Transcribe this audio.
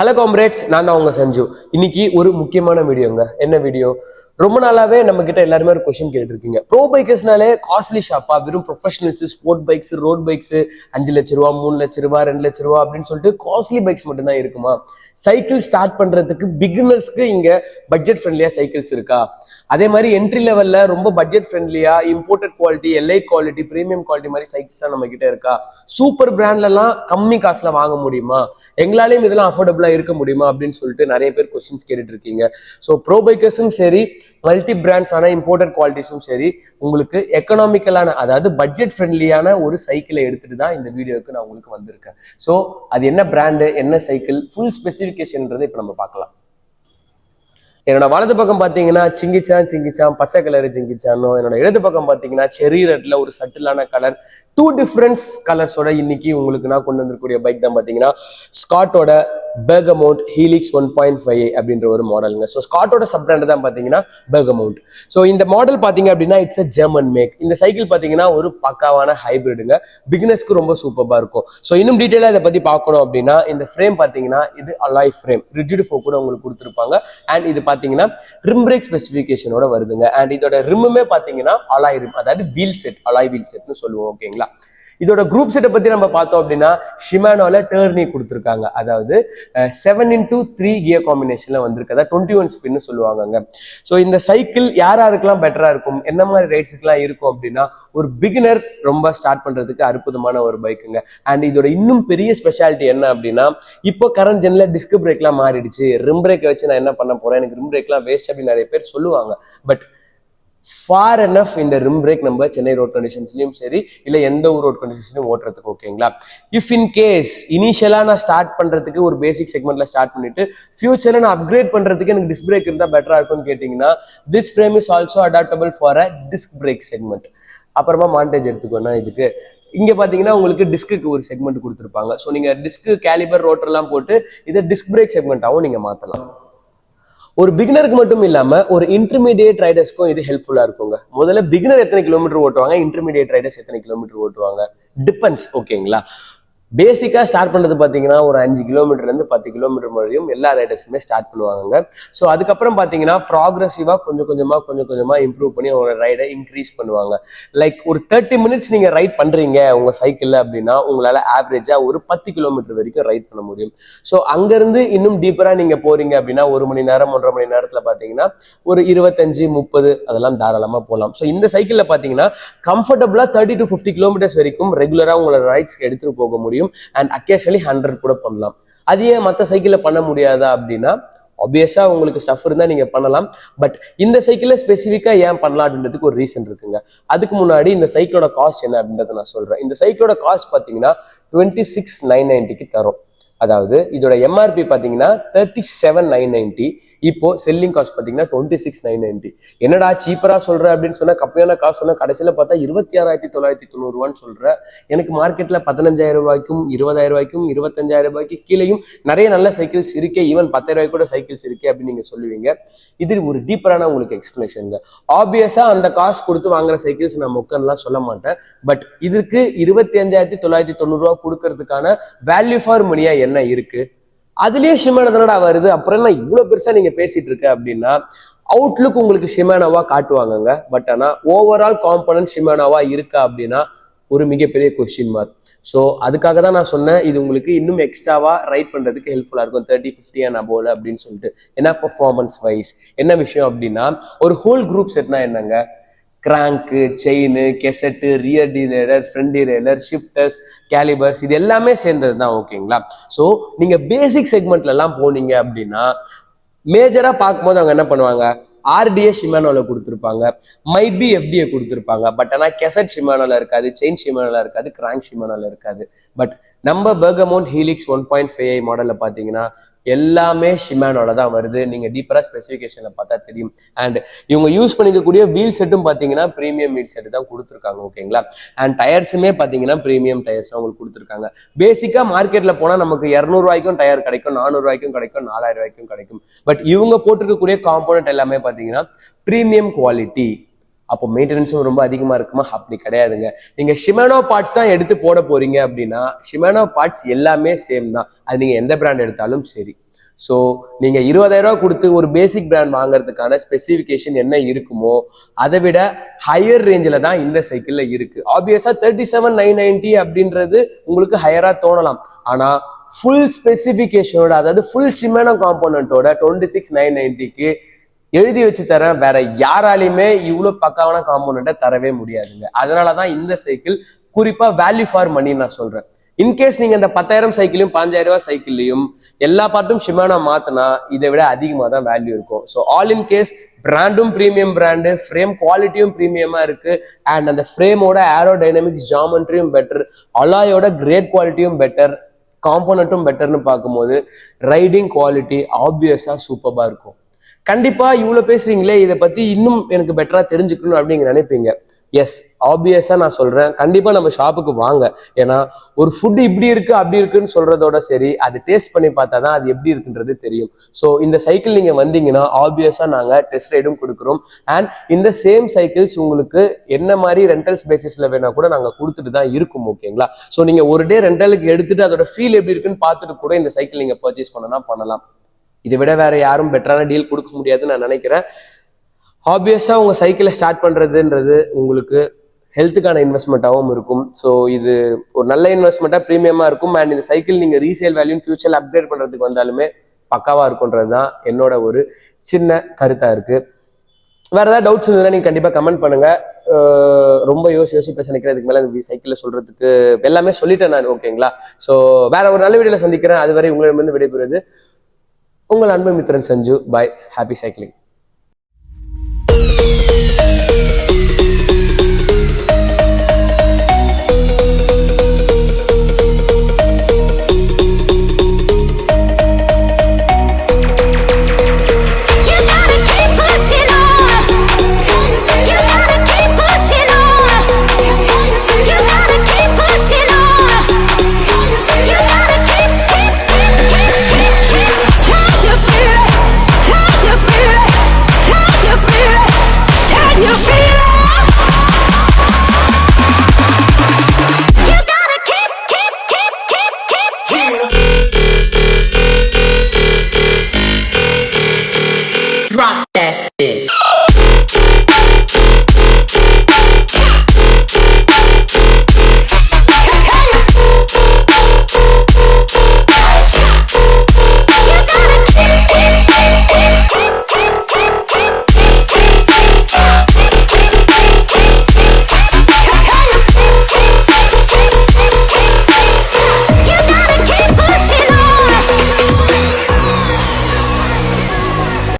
Hello comrades, நான் தான் உங்க சஞ்சு. இன்னைக்கு ஒரு முக்கியமான வீடியோங்க. என்ன வீடியோ? ரொம்ப நாளாவே நம்ம கிட்ட எல்லாருமே ஒரு கொஸ்டின் கேட்டிருக்கீங்க. ப்ரோ பைக்கர்ஸ்னாலே காஸ்ட்லி ஷாப்பா? வெறும் professionals, sport bikes, road bikes 5 லட்ச ரூபா, 3 லட்ச ரூபா, 2 லட்ச ரூபா அப்படின்னு சொல்லிட்டு காஸ்ட்லி பைக்ஸ் மட்டும் தான் இருக்குமா? சைக்கிள் ஸ்டார்ட் பண்றதுக்கு பிகினர்ஸ்க்கு இங்க பட்ஜெட் ஃப்ரெண்ட்லியா சைக்கிள்ஸ் இருக்கா? அதே மாதிரி என்ட்ரி லெவல்ல ரொம்ப பட்ஜெட் ஃப்ரெண்ட்லியா imported quality, elite quality, premium quality மாதிரி சைக்கிள்ஸ் நம்ம கிட்ட இருக்கா? சூப்பர் பிராண்ட்ல எல்லாம் கம்மி காசுல வாங்க முடியுமா? எங்களாலையும் இதெல்லாம் அஃபோர்டபுளா இருக்க முடியுமா அப்படின்னு சொல்லிட்டு நிறைய பேர் கொஸ்டின்ஸ் கேட்டுட்டு இருக்கீங்க. ஸோ ப்ரோ பைக்கர்ஸும் சரி, மல்டி பிராண்ட்ஸ் ஆன இம்போர்ட்டட் குவாலிட்டிஸும் சரி, உங்களுக்கு எக்கனாமிக்கலான, அதாவது பட்ஜெட் ஃப்ரெண்ட்லியான ஒரு சைக்கிளை எடுத்துட்டு தான் இந்த வீடியோக்கு நான் உங்களுக்கு வந்திருக்கேன். ஸோ அது என்ன பிராண்டு, என்ன சைக்கிள், ஃபுல் ஸ்பெசிஃபிகேஷன்ன்றதை இப்போ நம்ம பார்க்கலாம். என்னோட வலது பக்கம் பார்த்தீங்கன்னா சிங்கிச்சான் பச்சை கலர் சிங்கிச்சானோ, என்னோட இடது பக்கம் பார்த்தீங்கன்னா செரி ரெட்ல ஒரு சட்டிலான கலர், 2 டிஃபரன்ஸ் கலர்ஸோட இன்னைக்கு உங்களுக்கு நான் கொண்டு வந்திருக்கக்கூடிய பைக் தான் பார்த்தீங்கன்னா ஸ்காட்டோட பெர்கமவுண்ட் ஹீலிக்ஸ் 1.5 அப்படின்ற ஒரு மாடலுங்க. ஸோ ஸ்காட்டோட சப் பிராண்ட் தான் பார்த்தீங்கன்னா பெர்கமவுண்ட். ஸோ இந்த மாடல் பார்த்தீங்க அப்படின்னா இட்ஸ் அ ஜெர்மன் மேக். இந்த சைக்கிள் பார்த்தீங்கன்னா ஒரு பக்காவான ஹைபிரிடுங்க. பிகினர்ஸ்க்கு ரொம்ப சூப்பராக இருக்கும். ஸோ இன்னும் டீட்டெயிலாக இதை பற்றி பார்க்கணும் அப்படின்னா இந்த ஃப்ரேம் பார்த்தீங்கன்னா இது அலாய் ஃப்ரேம், ரிஜிட் ஃபோக் கூட உங்களுக்கு கொடுத்துருப்பாங்க. அண்ட் இது பார்த்தீங்கன்னா ரிம் பிரேக் ஸ்பெசிஃபிகேஷனோட வருதுங்க. அண்ட் இதோட ரிம்முமே பார்த்தீங்கன்னா அலாய் ரிம், அதாவது வீல் செட், அலாய் வீல் செட்னு சொல்லுவோம். ஓகேங்களா? இதோட குரூப் செட்டை பத்தி நம்ம பார்த்தோம் அப்படின்னா ஷிமானோல டர்னி கொடுத்துருக்காங்க. அதாவது 7x3 கியர் காம்பினேஷன்ல வந்திருக்கதா 21 ஸ்பின்னு சொல்லுவாங்க. ஸோ இந்த சைக்கிள் யாருக்கெல்லாம் பெட்டரா இருக்கும், என்ன மாதிரி ரைட்ஸுக்கெல்லாம் இருக்கும் அப்படின்னா ஒரு பிகினர் ரொம்ப ஸ்டார்ட் பண்றதுக்கு அற்புதமான ஒரு பைக்குங்க. அண்ட் இதோட இன்னும் பெரிய ஸ்பெஷாலிட்டி என்ன அப்படின்னா இப்போ கரண்ட் ஜென்ல டிஸ்க் பிரேக்லாம் மாறிடுச்சு, ரிம் பிரேக்கை வச்சு நான் என்ன பண்ண போறேன், எனக்கு ரிம் பிரேக்லாம் வேஸ்ட் அப்படின்னு நிறைய பேர் சொல்லுவாங்க. பட் ஃபார் எனஃப் இந்த ரிம் பிரேக் நம்ம சென்னை ரோட் கண்டிஷன்ஸ்லயும் சரி, இல்லை எந்த ஒரு ரோட் கண்டிஷன்ஸ்லயும் ஓட்டுறதுக்கு ஓகேங்களா. இஃப் இன் கேஸ் இனிஷியலா நான் ஸ்டார்ட் பண்றதுக்கு ஒரு பேசிக் செக்மெண்ட்ல ஸ்டார்ட் பண்ணிட்டு ஃபியூச்சர்ல நான் அப்கிரேட் பண்றதுக்கு எனக்கு டிஸ்க் பிரேக் இருந்தா பெட்டரா இருக்கும்னு கேட்டீங்கன்னா this frame is also adaptable for a disc brake segment. அப்புறமா மாண்டேஜ் எடுத்துக்கோன்னா இதுக்கு இங்க பாத்தீங்கன்னா உங்களுக்கு டிஸ்க்கு ஒரு செக்மெண்ட் கொடுத்துருப்பாங்க. ஸோ நீங்க டிஸ்க் கேலிபர் ரோட்டர்லாம் போட்டு இதை டிஸ்க் பிரேக் செக்மெண்ட்டாகவும் நீங்க மாத்தலாம். ஒரு பிகினருக்கு மட்டும் இல்லாம ஒரு இன்டர்மீடியேட் ரைடர்ஸ்க்கும் இது ஹெல்ப்ஃபுல்லா இருக்குங்க. முதல்ல பிகினர் எத்தனை கிலோமீட்டர் ஓட்டுவாங்க, இன்டர்மீடியேட் ரைடர்ஸ் எத்தனை கிலோமீட்டர் ஓட்டுவாங்க, டிபெண்ட்ஸ். ஓகேங்களா? பேசிக்கா ஸ்டார்ட் பண்றது பாத்தீங்கன்னா ஒரு 5 கிலோமீட்டர்லேருந்து 10 கிலோமீட்டர் வரையும் எல்லா ரைடர்ஸுமே ஸ்டார்ட் பண்ணுவாங்க. ஸோ அதுக்கப்புறம் பாத்தீங்கன்னா ப்ராக்ரஸிவா கொஞ்சம் கொஞ்சமா இம்ப்ரூவ் பண்ணி அவங்களோட ரைடை இன்க்ரீஸ் பண்ணுவாங்க. லைக் ஒரு 30 மினிட்ஸ் நீங்க ரைட் பண்றீங்க உங்க சைக்கிள்ல அப்படின்னா உங்களால ஆவரேஜா ஒரு 10 கிலோமீட்டர் வரைக்கும் ரைட் பண்ண முடியும். ஸோ அங்கிருந்து இன்னும் டீப்பரா நீங்க போறீங்க அப்படின்னா 1 மணி நேரம் 1.5 மணி நேரத்துல பாத்தீங்கன்னா ஒரு 25-30 அதெல்லாம் தாராளமா போகலாம். ஸோ இந்த சைக்கிள்ல பாத்தீங்கன்னா கம்ஃபர்டபுளா 30 to 50 கிலோமீட்டர்ஸ் வரைக்கும் ரெகுலரா உங்களோட ரைட்ஸ்க்கு எடுத்துட்டு போக முடியும். அண்ட் அக்கேஷனலி 100 கூட பண்ணலாம். அது ஏன் மற்ற சைக்கிள்ல பண்ண முடியாதா அப்படின்னா ஆப்வியஸா உங்களுக்கு ஸ்டஃப் இருந்தா நீங்க பண்ணலாம். பட் இந்த சைக்கிள்ல ஸ்பெசிஃபிக்கா ஏன் பண்ணலாம் அப்படின்றதுக்கு ஒரு ரீசன் இருக்குங்க. அதுக்கு முன்னாடி இந்த சைக்கிளோட காஸ்ட் என்ன அப்படின்றத நான் சொல்றேன். இந்த சைக்கிளோட காஸ்ட் பாத்தீங்கன்னா 26,990க்கு தரும். அதாவது இதோட எம்ஆர்பி பாத்தீங்கன்னா 37,990. இப்போ செல்லிங் காஸ்ட் பாத்தீங்கன்னா 26,990. என்னடா சீப்பரா சொல்ற அப்படின்னு சொன்னா கம்மியான காசு சொன்னா கடைசியில பார்த்தா 26,990 சொல்ற. எனக்கு மார்க்கெட்ல 15,000 ரூபாய்க்கும் 20,000 ரூபாய்க்கும் 25,000 ரூபாய்க்கு கீழேயும் நிறைய நல்ல சைக்கிள்ஸ் இருக்கே, ஈவன் 10,000 ரூபாய்க்கு கூட சைக்கிள்ஸ் இருக்கே அப்படின்னு நீங்க சொல்லுவீங்க. இது ஒரு டீப்பரான உங்களுக்கு எக்ஸ்பிளேஷன். ஆப்வியஸா அந்த காசு கொடுத்து வாங்குற சைக்கிள்ஸ் நான் மொக்கன்லாம் சொல்ல மாட்டேன். பட் இதுக்கு 25,990 ரூபா கொடுக்கறதுக்கான வேல்யூ ஃபார் மணியா என்ன இருக்கு? அதுலயே ஷிமானோ தானடா வருது, அப்புறம் என்ன இவ்வளவு பெருசா நீங்க பேசிட்டு இருக்க அப்படின்னா அவுட்லுக் உங்களுக்கு ஷிமானோவா காட்டுவாங்கங்க. பட் ஆனா ஓவரால் காம்பனன்ட் ஷிமானோவா இருக்கா அப்படின்னா ஒரு மிகப்பெரிய கொஸ்டின் மார்க். ஸோ அதுக்காக தான் நான் சொன்னேன் இது உங்களுக்கு இன்னும் எக்ஸ்ட்ராவா ரைட் பண்றதுக்கு ஹெல்ப்ஃபுல்லா இருக்கும் 30-50 அண்ட் அபோவ்ல அப்படின்னு சொல்லிட்டு. ஏன்னா பெர்ஃபார்மன்ஸ் வைஸ் என்ன விஷயம் அப்படின்னா ஒரு ஹோல் குரூப் செட்னா என்னங்க, crank, chain, cassette, rear derailleur, front derailleur, shifters, callipers, இது எல்லாமே சேர்ந்தது தான். ஓகேங்களா? ஸோ நீங்க பேசிக் செக்மெண்ட்ல எல்லாம் போனீங்க அப்படின்னா மேஜரா பார்க்கும்போது அவங்க என்ன பண்ணுவாங்க, ஆர்டிஏ ஷிமானோல கொடுத்துருப்பாங்க, மைட் பி எஃப்டிஏ கொடுத்துருப்பாங்க. பட் ஆனால் கெசட் ஷிமானோல இருக்காது, செயின் ஷிமானோல இருக்காது, கிராங்க் ஷிமானோல இருக்காது. பட் நம்ம பெர்கமவுண்ட் ஹீலிக்ஸ் 1.5 மாடல்ல பாத்தீங்கன்னா எல்லாமே ஷிமானோல தான் வருது. நீங்க டீப்பரா ஸ்பெசிஃபிகேஷன்ல பார்த்தா தெரியும். அண்ட் இவங்க யூஸ் பண்ணிக்கக்கூடிய வீல் செட்டும் பாத்தீங்கன்னா பிரீமியம் வீல் செட் தான் கொடுத்துருக்காங்க. ஓகேங்களா? அண்ட் டயர்ஸுமே பாத்தீங்கன்னா பிரீமியம் டயர்ஸ் உங்களுக்கு கொடுத்துருக்காங்க. பேசிக்கா மார்க்கெட்ல போனா நமக்கு 200 ரூபாய்க்கும் டயர் கிடைக்கும், 400 ரூபாய்க்கும் கிடைக்கும், 4,000 ரூபாய்க்கும் கிடைக்கும். பட் இவங்க போட்டிருக்கக்கூடிய காம்போனன்ட் எல்லாமே பாத்தீங்கன்னா பிரீமியம் குவாலிட்டி. அப்போ மெயின்டெனன்ஸும் ரொம்ப அதிகமா இருக்குமா? அப்படி கிடையாதுங்க. நீங்க ஷிமானோ பார்ட்ஸ் தான் எடுத்து போட போறீங்க அப்படின்னா ஷிமானோ பார்ட்ஸ் எல்லாமே சேம் தான். அது நீங்க எந்த பிராண்ட் எடுத்தாலும் சரி. ஸோ நீங்கள் 20,000 ரூபா கொடுத்து ஒரு பேசிக் பிராண்ட் வாங்குறதுக்கான ஸ்பெசிஃபிகேஷன் என்ன இருக்குமோ அதை விட ஹையர் ரேஞ்சில் தான் இந்த சைக்கிளில் இருக்குது. ஆப்வியஸாக 37,990 அப்படின்றது உங்களுக்கு ஹையராக தோணலாம். ஆனால் ஃபுல் ஸ்பெசிஃபிகேஷனோட, அதாவது ஃபுல் ஷிமேனோ காம்போனன்ட்டோட 26,990க்கு எழுதி வச்சு தரேன். வேற யாராலையுமே இவ்வளோ பக்காவான காம்போனண்ட்டை தரவே முடியாதுங்க. அதனால தான் இந்த சைக்கிள் குறிப்பாக வேல்யூ ஃபார் மணி நான் சொல்கிறேன். இன்கேஸ் நீங்க இந்த 10,000 சைக்கிளையும் 5,000 ரூபாய் சைக்கிளையும் எல்லா பார்ட்டும் ஷிமானோ மாத்தினா இதை விட அதிகமாக தான் வேல்யூ இருக்கும். ஸோ ஆல் இன் கேஸ் பிராண்டும் ப்ரீமியம் பிராண்டு, ஃப்ரேம் குவாலிட்டியும் ப்ரீமியமா இருக்கு, அண்ட் அந்த ஃப்ரேமோட ஏரோடைனமிக்ஸ் ஜாமெண்ட்ரியும் பெட்டர், அலாயோட கிரேட் குவாலிட்டியும் பெட்டர், காம்போனண்ட்டும் பெட்டர்னு பார்க்கும்போது ரைடிங் குவாலிட்டி ஆப்வியஸா சூப்பராக இருக்கும். கண்டிப்பா இவ்வளவு பேசுறீங்களே, இதை பத்தி இன்னும் எனக்கு பெட்டரா தெரிஞ்சுக்கணும் அப்படின்னு நினைப்பீங்க. எஸ், ஆப்வியஸா நான் சொல்றேன், கண்டிப்பா நம்ம ஷாப்புக்கு வாங்க. ஏன்னா ஒரு ஃபுட் இப்படி இருக்கு அப்படி இருக்குன்னு சொல்றதோட சரி, அது டேஸ்ட் பண்ணி பார்த்தா தான் அது எப்படி இருக்குன்றது தெரியும். ஸோ இந்த சைக்கிள் நீங்க வந்தீங்கன்னா ஆப்வியஸா நாங்க டெஸ்ட் ரைடும் கொடுக்குறோம். அண்ட் இந்த சேம் சைக்கிள்ஸ் உங்களுக்கு என்ன மாதிரி ரெண்டல்ஸ் பேசிஸ்ல வேணா கூட நாங்க கொடுத்துட்டு தான் இருக்கும். ஓகேங்களா? ஸோ நீங்க ஒரு டே ரெண்டலுக்கு எடுத்துட்டு அதோட ஃபீல் எப்படி இருக்குன்னு பார்த்துட்டு கூட இந்த சைக்கிள் நீங்க பர்ச்சேஸ் பண்ணலாம். இதை விட வேற யாரும் பெட்டரான டீல் கொடுக்க முடியாதுன்னு நான் நினைக்கிறேன். ஆப்வியஸா உங்க சைக்கிளை ஸ்டார்ட் பண்றதுன்றது உங்களுக்கு ஹெல்த்துக்கான இன்வெஸ்ட்மெண்ட்டாகவும் இருக்கும். ஸோ இது ஒரு நல்ல இன்வெஸ்ட்மெண்ட்டா ப்ரீமியமா இருக்கும். அண்ட் இந்த சைக்கிள் நீங்க ரீசேல் வேல்யூ ஃபியூச்சர்ல அப்கிரேட் பண்றதுக்கு வந்தாலுமே பக்காவா இருக்கும்ன்றது தான் என்னோட ஒரு சின்ன கருத்தா இருக்கு. வேற ஏதாவது டவுட்ஸ் இருந்ததுன்னா நீங்க கண்டிப்பா கமெண்ட் பண்ணுங்க. ரொம்ப யோசி பேச நினைக்கிறதுக்கு மேல இந்த சைக்கிள்ல சொல்றதுக்கு எல்லாமே சொல்லிட்டேன் நான். ஓகேங்களா? ஸோ வேற ஒரு நல்ல வீடியோல சந்திக்கிறேன். அதுவரை உங்களிடமிருந்து விடைபெறுவது உங்கள் அன்பு மித்திரன் Sanju. Bye. Happy cycling. Drop that shit.